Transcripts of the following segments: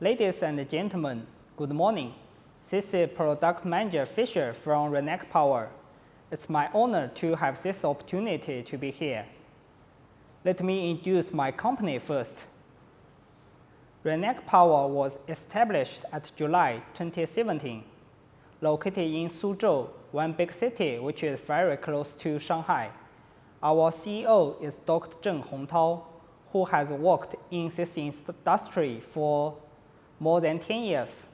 Ladies and gentlemen, good morning. This is Product Manager Fisher from Renac Power. It's my honor to have this opportunity to be here. Let me introduce my company first. Renac Power was established at July 2017, located in Suzhou, one big city which is very close to Shanghai. Our CEO is Dr. Zheng Hongtao, who has worked in this industry for more than 10 years.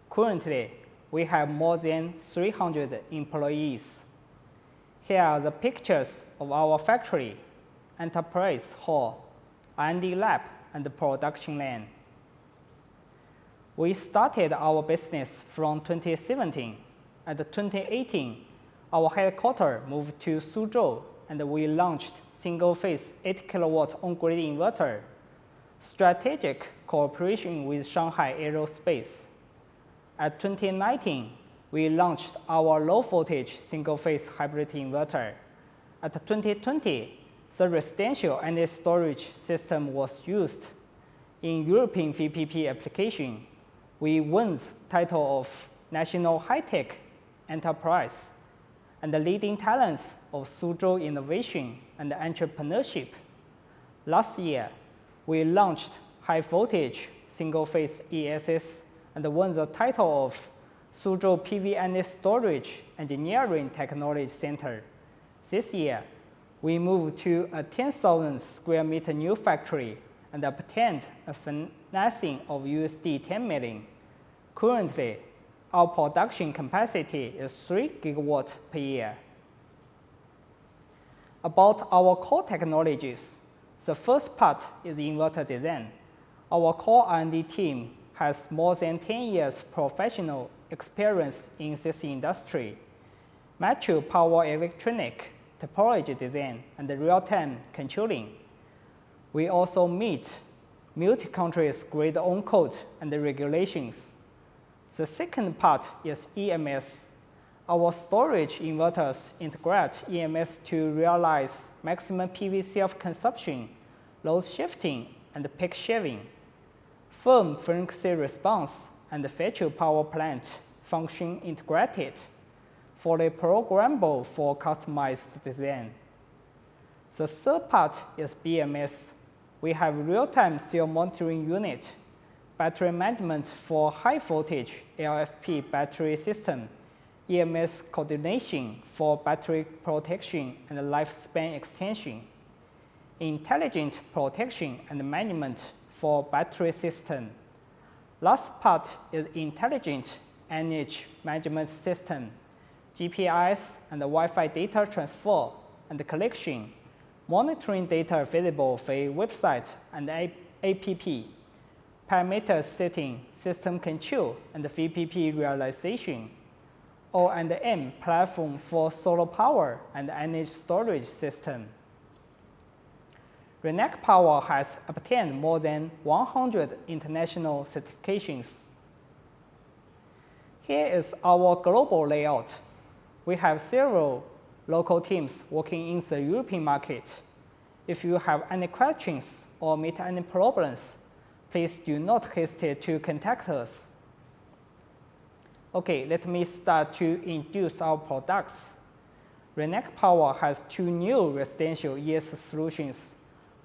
Currently, we have more than 300 employees. Here are the pictures of our factory, enterprise hall, R&D lab, and the production line. We started our business from 2017. At 2018, our headquarters moved to Suzhou, and we launched single-phase 8 kW on-grid inverter, strategic cooperation with Shanghai Aerospace. At 2019, we launched our low-voltage single-phase hybrid inverter. At 2020, the residential energy storage system was used. In European VPP application, we won the title of National High-Tech Enterprise and the leading talents of Suzhou Innovation and Entrepreneurship. Last year, we launched high-voltage single-phase ESS and won the title of Suzhou PV Energy Storage Engineering Technology Center. This year, we moved to a 10,000 square meter new factory and obtained a financing of USD 10 million. Currently, our production capacity is 3 gigawatts per year. About our core technologies, the first part is inverter design. Our core R&D team has more than 10 years professional experience in this industry, mature power electronic topology design, and real-time controlling. We also meet multi-countries grid on code and regulations. The second part is EMS. Our storage inverters integrate EMS to realize maximum PV self-consumption, load shifting, and peak shaving. Firm frequency response and virtual power plant function integrated, fully programmable for customized design. The third part is BMS. We have real-time cell monitoring unit, battery management for high-voltage LFP battery system, EMS coordination for battery protection and lifespan extension, intelligent protection and management for battery system. Last part is intelligent energy management system, GPS and Wi-Fi data transfer and collection, monitoring data available via website and app, parameter setting, system control, and VPP realization, O&M platform for solar power and energy storage system. Renac Power has obtained more than 100 international certifications. Here is our global layout. We have several local teams working in the European market. If you have any questions or meet any problems, please do not hesitate to contact us. Okay, let me start to introduce our products. Renac Power has two new residential ESS solutions.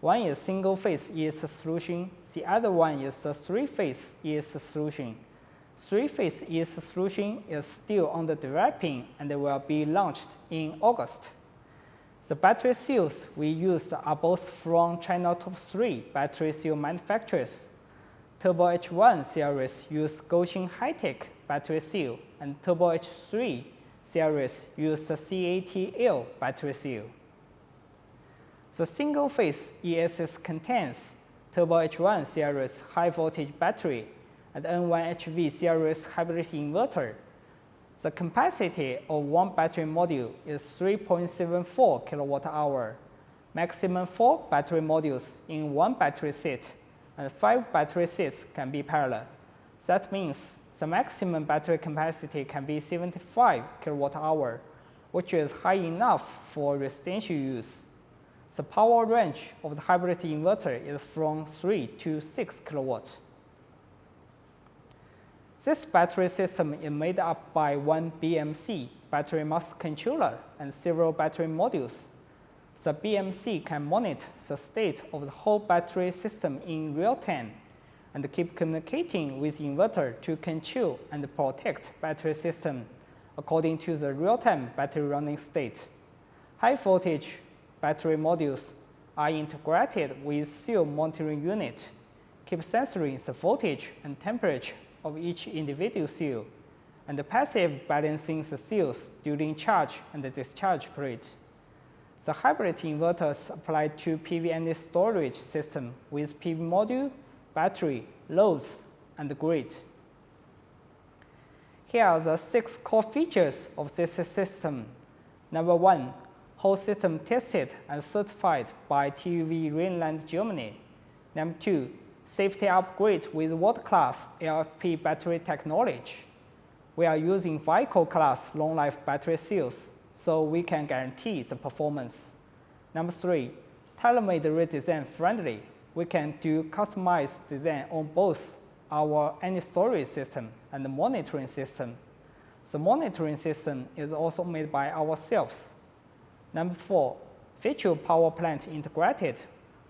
One is single-phase ESS solution. The other one is the three-phase ESS solution. Three-phase ESS solution is still under developing and will be launched in August. The battery cells we used are both from China top 3 battery cell manufacturers. Turbo H1 series use Goshen High-Tech battery cell, and Turbo H3 series use the CATL battery cell. The single-phase ESS contains Turbo H1 series high-voltage battery and N1HV series hybrid inverter. The capacity of one battery module is 3.74 kWh. Maximum 4 battery modules in one battery set, and 5 battery sets can be parallel. That means the maximum battery capacity can be 75 kWh, which is high enough for residential use. The power range of the hybrid inverter is from 3 to 6 kilowatts. This battery system is made up by one BMC, battery mass controller, and several battery modules. The BMC can monitor the state of the whole battery system in real time and keep communicating with inverter to control and protect battery system according to the real-time battery running state. High-voltage battery modules are integrated with cell monitoring unit, keep censoring the voltage and temperature of each individual cell, and passive balancing the cells during charge and discharge period. The hybrid inverters apply to PV energy storage system with PV module, battery, loads, and grid. Here are the 6 core features of this system. Number 1, whole system tested and certified by TÜV Rheinland, Germany. Number 2, safety upgrade with world-class LFP battery technology. We are using vehicle-class long-life battery cells, so we can guarantee the performance. Number 3, tailor-made redesign friendly. We can do customized design on both our energy storage system and the monitoring system. The monitoring system is also made by ourselves. Number 4, virtual power plant integrated.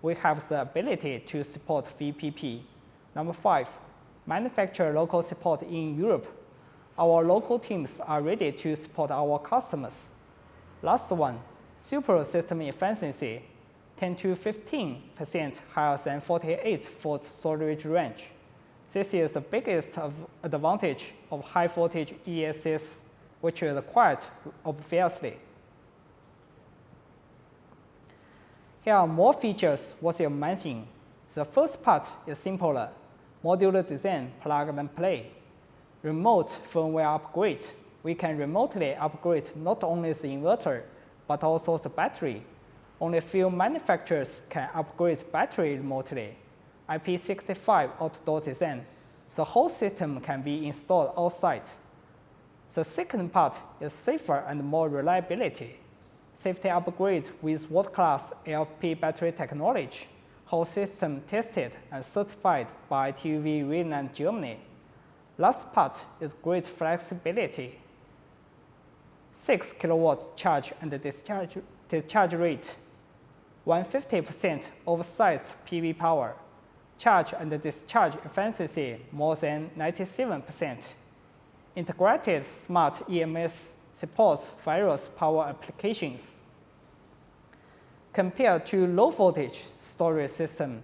We have the ability to support VPP. Number 5, manufacturer local support in Europe. Our local teams are ready to support our customers. Last one, super system efficiency, 10 to 15% higher than 48-volt storage range. This is the biggest advantage of high-voltage ESS, which is quite obviously. Here are more features worth mentioning. The first part is simpler, modular design, plug and play. Remote firmware upgrade. We can remotely upgrade not only the inverter, but also the battery. Only few manufacturers can upgrade battery remotely. IP65 outdoor design. The whole system can be installed outside. The second part is safer and more reliability. Safety upgrade with world-class LFP battery technology. Whole system tested and certified by TÜV Rheinland, Germany. Last part is great flexibility. 6 kilowatt charge and discharge rate. 150% oversized PV power. Charge and discharge efficiency more than 97%. Integrated smart EMS supports various power applications. Compared to low-voltage storage system,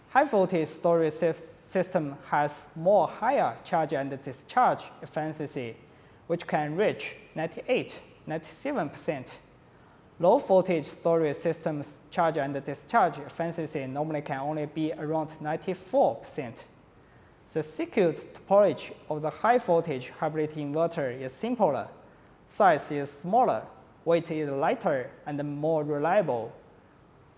high-voltage storage system has more higher charge and discharge efficiency, which can reach 98–97%. Low-voltage storage systems charge and discharge efficiency normally can only be around 94%. The circuit topology of the high-voltage hybrid inverter is simpler. Size is smaller, weight is lighter, and more reliable.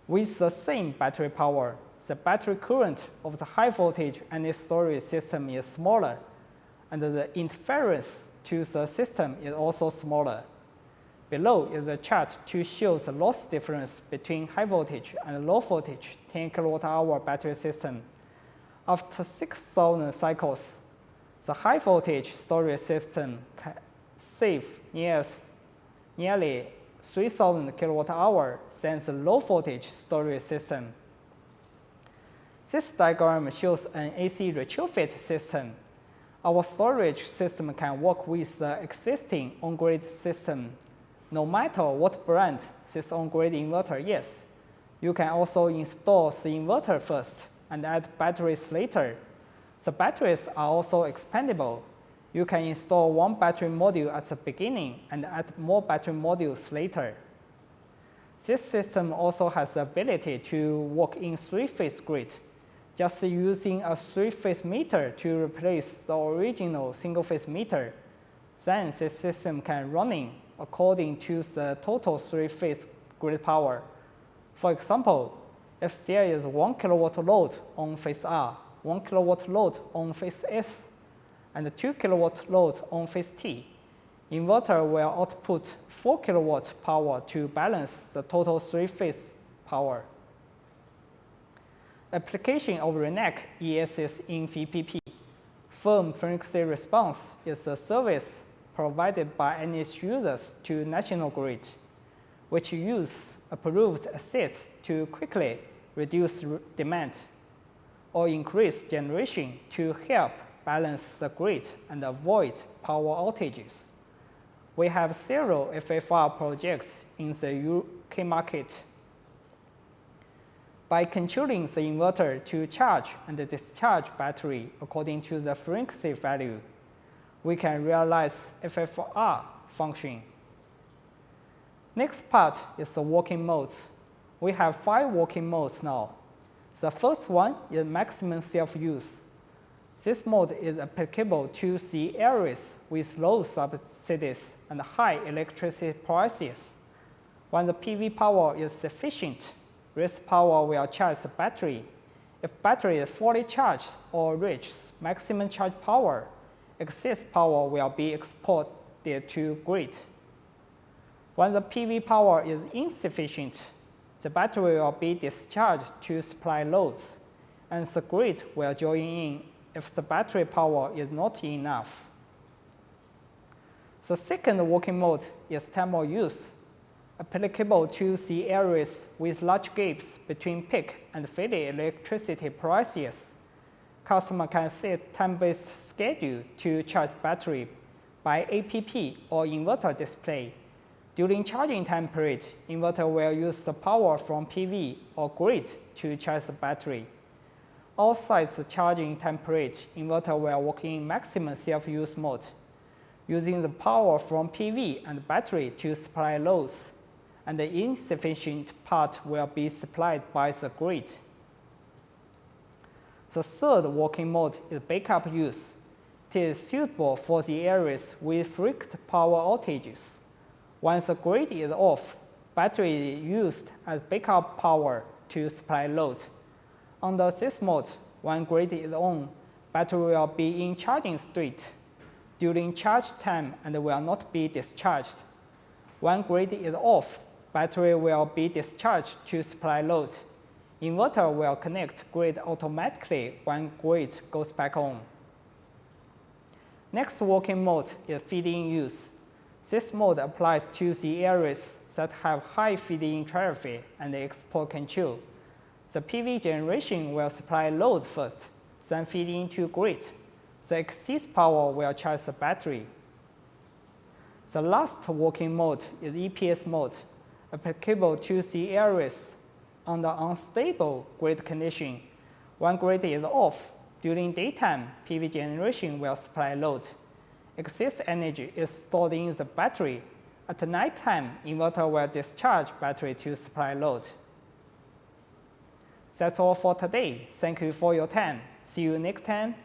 With the same battery power, the battery current of the high-voltage energy storage system is smaller, and the interference to the system is also smaller. Below is a chart to show the loss difference between high-voltage and low-voltage 10 kWh battery system. After 6,000 cycles, the high-voltage storage system can save nearly 3,000 kWh than the low-voltage storage system. This diagram shows an AC retrofit system. Our storage system can work with the existing on-grid system. No matter what brand this on-grid inverter is, you can also install the inverter first and add batteries later. The batteries are also expandable. You can install one battery module at the beginning and add more battery modules later. This system also has the ability to work in 3-phase grid, just using a 3-phase meter to replace the original single-phase meter. Then this system can run according to the total 3-phase grid power. For example, if there is 1 kilowatt load on phase R, 1 kilowatt load on phase S, and 2 kilowatt load on phase T, inverter will output 4 kilowatt power to balance the total 3-phase power. Application of Renac ESS in VPP. Firm frequency response is a service provided by any users to national grid, which use approved assets to quickly reduce demand or increase generation to help balance the grid and avoid power outages. We have several FFR projects in the UK market. By controlling the inverter to charge and discharge battery according to the frequency value, we can realize FFR function. Next part is the working modes. We have 5 working modes now. The first one is maximum self-use. This mode is applicable to the areas with low subsidies and high electricity prices. When the PV power is sufficient, this power will charge the battery. If battery is fully charged or reaches maximum charge power, excess power will be exported to grid. When the PV power is insufficient, the battery will be discharged to supply loads, and the grid will join in if the battery power is not enough. The second working mode is thermal use, applicable to the areas with large gaps between peak and failure electricity prices. Customer can set time-based schedule to charge battery by APP or inverter display. During charging time period, inverter will use the power from PV or grid to charge the battery. Outside the charging time period, inverter will work in maximum self-use mode, using the power from PV and battery to supply loads, and the insufficient part will be supplied by the grid. The third working mode is backup use. It is suitable for the areas with frequent power outages. Once the grid is off, battery is used as backup power to supply load. Under this mode, when grid is on, battery will be in charging state during charge time and will not be discharged. When grid is off, battery will be discharged to supply load. Inverter will connect grid automatically when grid goes back on. Next working mode is feed-in use. This mode applies to the areas that have high feed-in traffic and export control. The PV generation will supply load first, then feed into grid. The excess power will charge the battery. The last working mode is EPS mode, applicable to the areas under unstable grid condition. When grid is off, during daytime, PV generation will supply load. Excess energy is stored in the battery. At nighttime, inverter will discharge battery to supply load. That's all for today. Thank you for your time. See you next time.